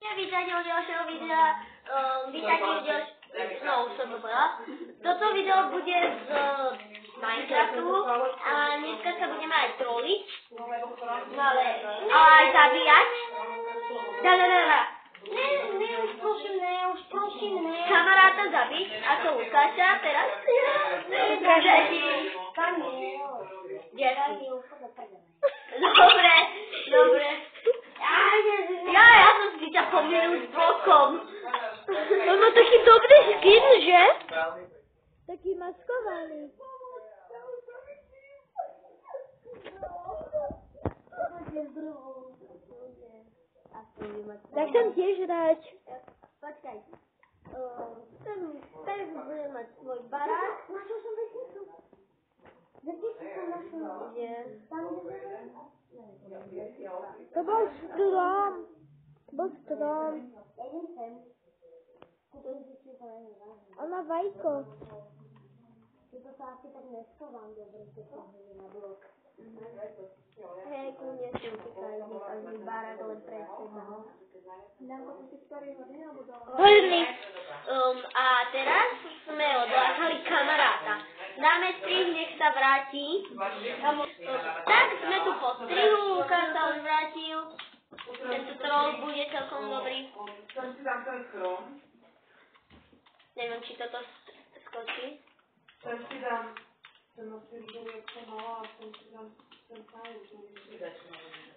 Vítajte u ďalšieho videa, vítajte u ďalšieho, no už som to povedala. Toto video bude z Minecraftu a dneska sa budeme aj troliť, ale aj zabíjať. Už prosím, ne. Kamaráta zabiť, ako Lukáša teraz. Dobre. Ja som si ťa pomýlil s blokom. On má taký dobrý skin, že? Taký maskovaný. Tak chcem tiež hrať. Počkaj. Teraz budem mať svoj barák. Našel som vesnicu. Vesnicu som našel. Kde? Tam, kde To bol strom. ja idem sem. On má vajko. To sa asi tak neschovám dobre, keď som hodil na blok. Hej, kľudne si utekaj, až mi barák len pre seba. Horný. A teraz sme odláhali kamaráta. Dáme strih, nech sa vráti. Tak sme tu po strihu, Lukáš sa už vrátil. Tento troll bude celkom dobrý. Neviem, či toto skočí.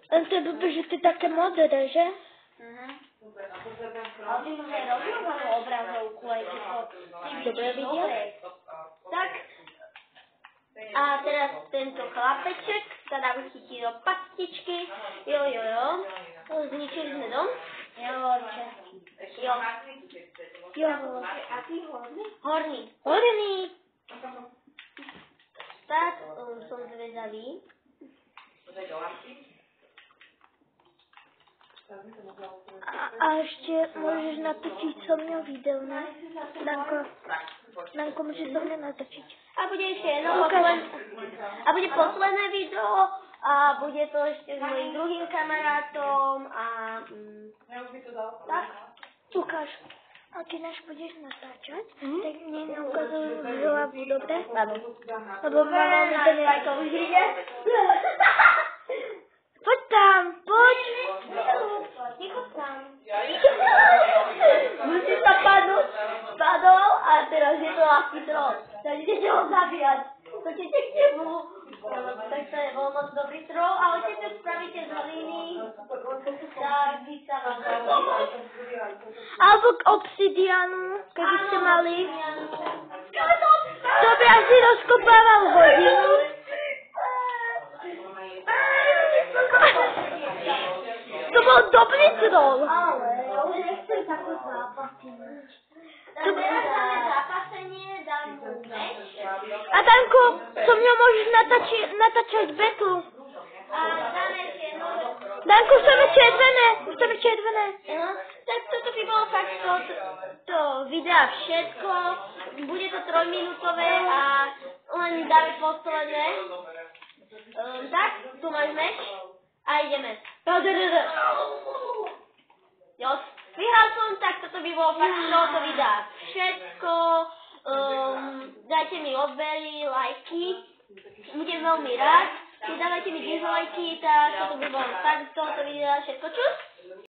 On to je blbé, že to je také modré, že? Ale ty už aj rozmazanú obrazovku, aj Dobre vidia? Tak. A teraz tento chlapeček sa dá chytiť do pastičky. Jo. Zničili sme dom. Jo. A ty horný? Horný. Tak, som zvedavý. A ešte môžeš natočiť so mňou video, ne? Danko, môžeš so mňou natočiť. A bude ešte jedno posledné video a bude to ešte s mojím druhým kamarátom a tak. Lukáš, a ty náš budeš natáčať, tak mne neukazujú hlavu, dobre? Áno. Lebo máme to Vajko, už ide? Poď tam, poď! Ticho tam. Musíš sa padnúť. Padol a teraz je to ľahký troll. Takže idete ho zabíjať. Točíte k nemu. Tak to je bol moc dobrý troll, ale keď to spravíte z hliny, tak by sa vám Alebo k obsidianu, keby ste mali. To by asi rozkopával hodinu. To bol dobrý troll. Ale ja už nechcem takú zápasenie. Tak teraz dáme zápasenie, dám mu meč. A Danko, so mňou môžeš natáčať betu. A dáme ešte jedno. Danko, chceme červené. Tak toto by bolo fakt to videa všetko. Bude to 3-minútové a len dáme posledné. Tak, tu máš meč a ideme. Jo, vyhral som, tak toto by bolo fakt z tohoto videa všetko. Dajte mi odbery, lajky. Budem veľmi rád. Keď dávajte mi dislajky, tak toto by bolo fakt z tohoto videa všetko. Čus!